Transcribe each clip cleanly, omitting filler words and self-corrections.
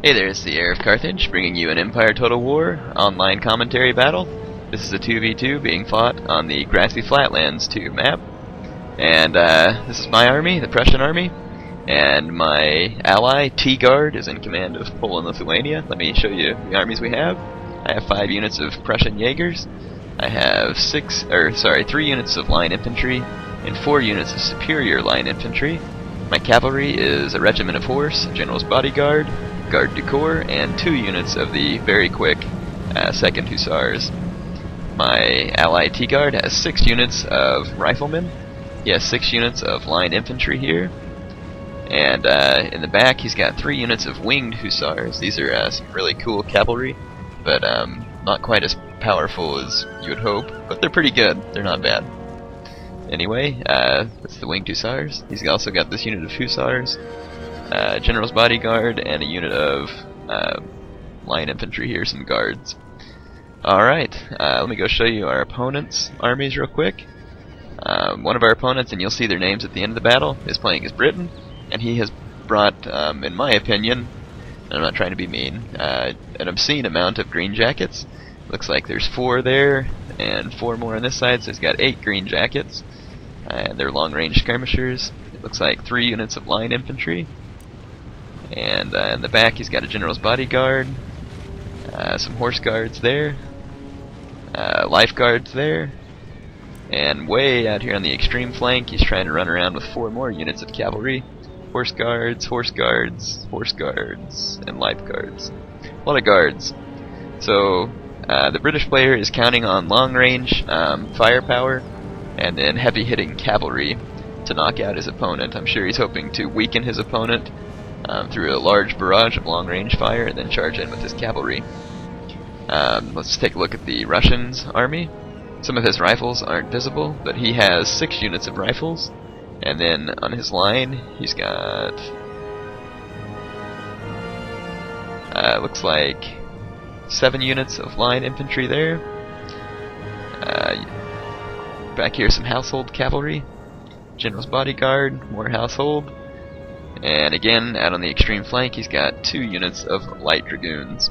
Hey there, it's the Heir of Carthage, bringing you an Empire Total War online commentary battle. This is a 2v2 being fought on the Grassy Flatlands 2 map. And this is my army, the Prussian army, and my ally, Tguard, is in command of Poland, Lithuania. Let me show you the armies we have. I have 5 units of Prussian Jaegers. I have 3 units of line infantry and 4 units of superior line infantry. My cavalry is a regiment of horse, general's bodyguard, Garde du Corps, and 2 units of the very quick 2nd Hussars. My ally Tguard has 6 units of riflemen. He has 6 units of line infantry here. And in the back he's got 3 units of winged Hussars. These are some really cool cavalry, but not quite as powerful as you would hope, but they're pretty good. They're not bad. Anyway, that's the winged Hussars. He's also got this unit of Hussars, general's bodyguard, and a unit of line infantry here, some guards. Alright, let me go show you our opponent's armies real quick. One of our opponents, and you'll see their names at the end of the battle, is playing as Britain, and he has brought, in my opinion, and I'm not trying to be mean, an obscene amount of green jackets. Looks like there's 4 there, and 4 more on this side, so he's got 8 green jackets. And they're long-range skirmishers. It looks like 3 units of line infantry. And in the back he's got a general's bodyguard, some horse guards there, life guards there, and way out here on the extreme flank he's trying to run around with 4 more units of cavalry, horse guards, horse guards, horse guards, and life guards. A lot of guards. So the British player is counting on long-range firepower and then heavy-hitting cavalry to knock out his opponent. I'm sure he's hoping to weaken his opponent through a large barrage of long-range fire and then charge in with his cavalry. Let's take a look at the Russian's army. Some of his rifles aren't visible, but he has 6 units of rifles, and then on his line he's got looks like 7 units of line infantry there. Back here some household cavalry, general's bodyguard, more household. And again, out on the extreme flank, he's got 2 units of light dragoons.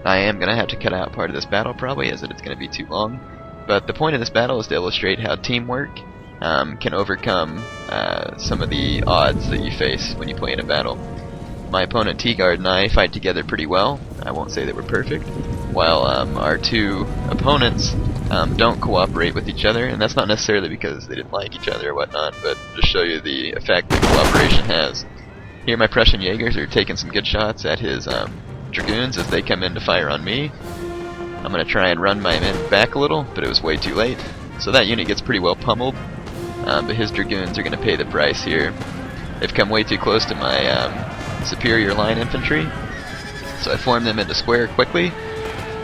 I am going to have to cut out part of this battle probably, as it's going to be too long. But the point of this battle is to illustrate how teamwork can overcome some of the odds that you face when you play in a battle. My opponent Tguard and I fight together pretty well. I won't say that we're perfect. While our 2 opponents don't cooperate with each other, and that's not necessarily because they didn't like each other or whatnot, but to show you the effect that cooperation has. Here my Prussian Jaegers are taking some good shots at his dragoons as they come in to fire on me. I'm going to try and run my men back a little, but it was way too late. So that unit gets pretty well pummeled, but his dragoons are going to pay the price here. They've come way too close to my superior line infantry, so I formed them into square quickly.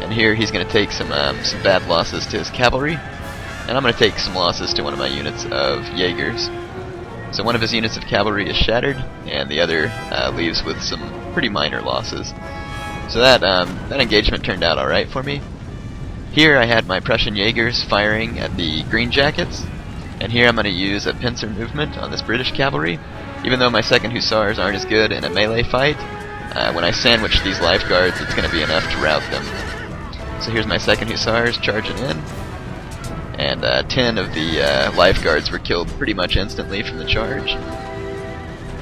And here he's going to take some bad losses to his cavalry, and I'm going to take some losses to one of my units of Jaegers. So one of his units of cavalry is shattered, and the other leaves with some pretty minor losses. So that engagement turned out alright for me. Here I had my Prussian Jaegers firing at the green jackets, and here I'm going to use a pincer movement on this British cavalry. Even though my 2nd Hussars aren't as good in a melee fight, when I sandwich these life guards, it's going to be enough to rout them. So here's my 2nd Hussars charging in, and 10 of the life guards were killed pretty much instantly from the charge.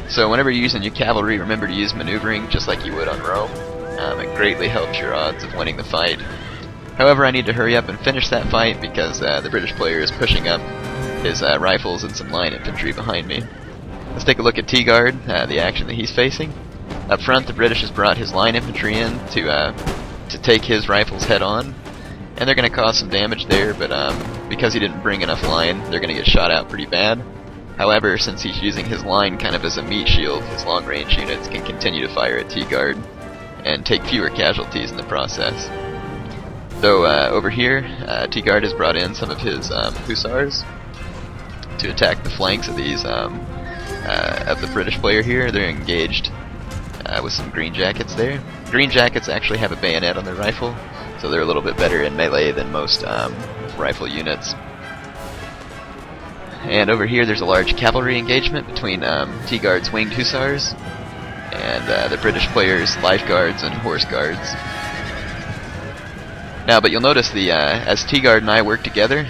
So whenever you're using your cavalry, remember to use maneuvering just like you would on Rome. It greatly helps your odds of winning the fight. However, I need to hurry up and finish that fight because the British player is pushing up his rifles and some line infantry behind me. Let's take a look at Tguard, the action that he's facing. Up front, the British has brought his line infantry in to take his rifles head on, and they're going to cause some damage there, but because he didn't bring enough line, they're going to get shot out pretty bad. However, since he's using his line kind of as a meat shield, his long-range units can continue to fire at Tguard and take fewer casualties in the process. Though over here, Tguard has brought in some of his Hussars to attack the flanks of these of the British player here. They're engaged with some green jackets there. Green jackets actually have a bayonet on their rifle, so they're a little bit better in melee than most rifle units. And over here there's a large cavalry engagement between Tguard's winged hussars and the British players lifeguards and horse guards. Now, but you'll notice as Tguard and I work together,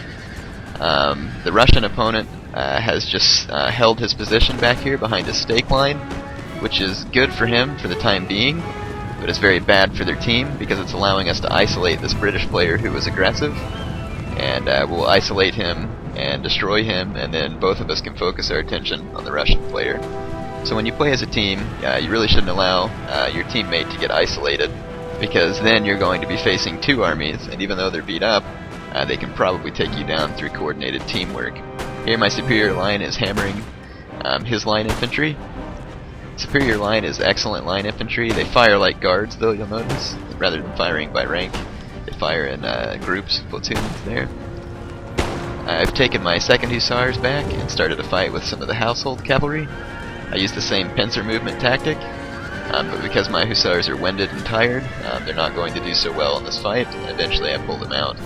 the Russian opponent has just held his position back here behind his stake line, which is good for him for the time being, but it's very bad for their team because it's allowing us to isolate this British player who was aggressive, and we'll isolate him and destroy him, and then both of us can focus our attention on the Russian player. So when you play as a team, you really shouldn't allow your teammate to get isolated, because then you're going to be facing two armies, and even though they're beat up, they can probably take you down through coordinated teamwork. Here my superior line is hammering his line infantry. Superior line is excellent line infantry. They fire like guards, though, you'll notice. Rather than firing by rank, they fire in groups, platoons there. I've taken my 2nd Hussars back and started a fight with some of the household cavalry. I used the same pincer movement tactic, but because my Hussars are winded and tired, they're not going to do so well in this fight, and eventually I pull them out.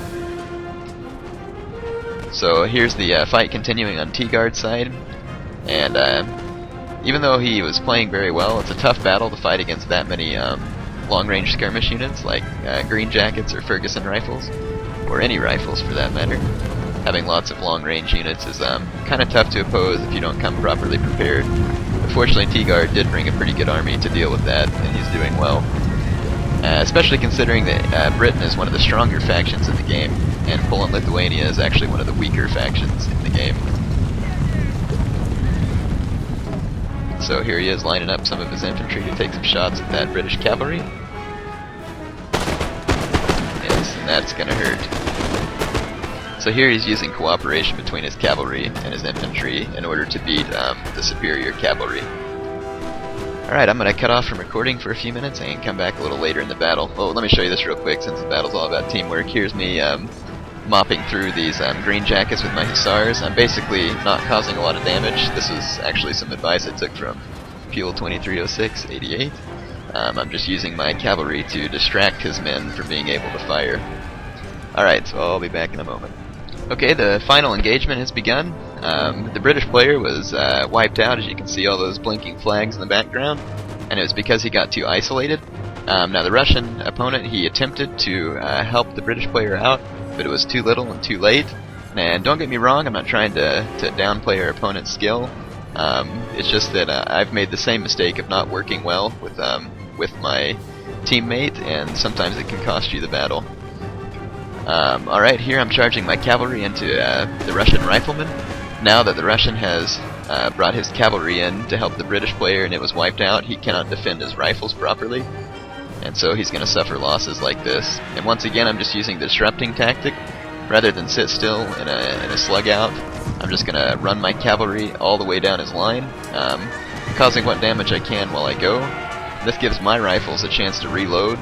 So here's the fight continuing on Tguard's side, and even though he was playing very well, it's a tough battle to fight against that many long-range skirmish units like Green Jackets or Ferguson rifles, or any rifles for that matter. Having lots of long-range units is kind of tough to oppose if you don't come properly prepared. Fortunately, Tguard did bring a pretty good army to deal with that, and he's doing well. Especially considering that Britain is one of the stronger factions in the game, and Poland-Lithuania is actually one of the weaker factions in the game. So here he is lining up some of his infantry to take some shots at that British cavalry. Yes, and that's gonna hurt. So here he's using cooperation between his cavalry and his infantry in order to beat the superior cavalry. Alright, I'm going to cut off from recording for a few minutes and come back a little later in the battle. Oh, let me show you this real quick since the battle's all about teamwork. Here's me mopping through these Green Jackets with my Hussars. I'm basically not causing a lot of damage. This is actually some advice I took from Fuel 2306-88. I'm just using my cavalry to distract his men from being able to fire. Alright, so I'll be back in a moment. Okay, the final engagement has begun. The British player was wiped out, as you can see all those blinking flags in the background, and it was because he got too isolated. Now the Russian opponent, he attempted to help the British player out, but it was too little and too late. And don't get me wrong, I'm not trying to downplay our opponent's skill. It's just that I've made the same mistake of not working well with my teammate, and sometimes it can cost you the battle. Alright, here I'm charging my cavalry into the Russian riflemen. Now that the Russian has brought his cavalry in to help the British player and it was wiped out, he cannot defend his rifles properly, and so he's going to suffer losses like this. And once again, I'm just using the disrupting tactic. Rather than sit still in a slug out, I'm just going to run my cavalry all the way down his line, causing what damage I can while I go. This gives my rifles a chance to reload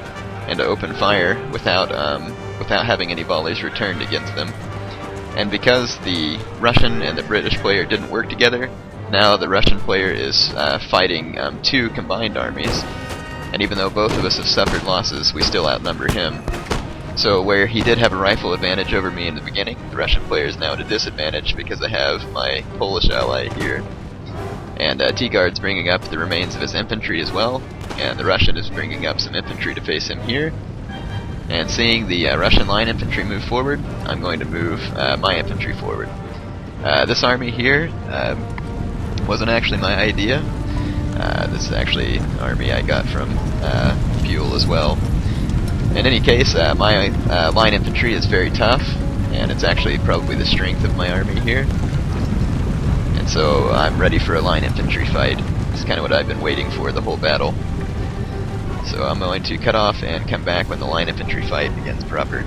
and to open fire without having any volleys returned against them. And because the Russian and the British player didn't work together, now the Russian player is fighting two combined armies. And even though both of us have suffered losses, we still outnumber him. So where he did have a rifle advantage over me in the beginning, the Russian player is now at a disadvantage because I have my Polish ally here. And Tguard's bringing up the remains of his infantry as well, and the Russian is bringing up some infantry to face him here. And seeing the Russian line infantry move forward, I'm going to move my infantry forward. This army here wasn't actually my idea. This is actually an army I got from Fuel as well. In any case, my line infantry is very tough, and it's actually probably the strength of my army here. And so I'm ready for a line infantry fight. It's kind of what I've been waiting for the whole battle. So I'm going to cut off and come back when the line infantry fight begins proper.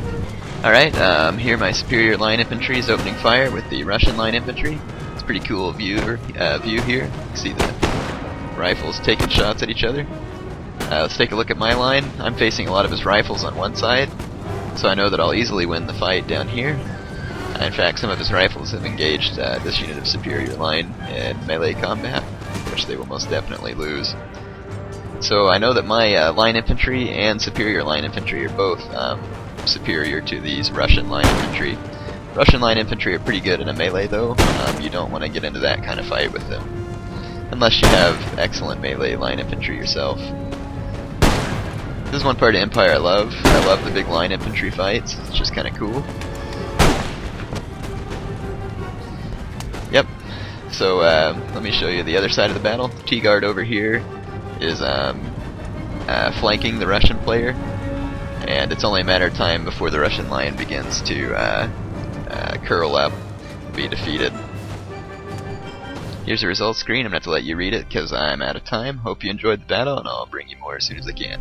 Alright, here my superior line infantry is opening fire with the Russian line infantry. It's a pretty cool view here. You can see the rifles taking shots at each other. Let's take a look at my line. I'm facing a lot of his rifles on one side, so I know that I'll easily win the fight down here. In fact, some of his rifles have engaged this unit of superior line in melee combat, which they will most definitely lose. So I know that my line infantry and superior line infantry are both superior to these Russian line infantry. Russian line infantry are pretty good in a melee though. You don't want to get into that kind of fight with them. unless you have excellent melee line infantry yourself. This is one part of Empire I love. I love the big line infantry fights. It's just kind of cool. Yep. So let me show you the other side of the battle. Tguard over here is flanking the Russian player, and it's only a matter of time before the Russian line begins to curl up and be defeated. Here's the results screen. I'm going to have to let you read it because I'm out of time. Hope you enjoyed the battle, and I'll bring you more as soon as I can.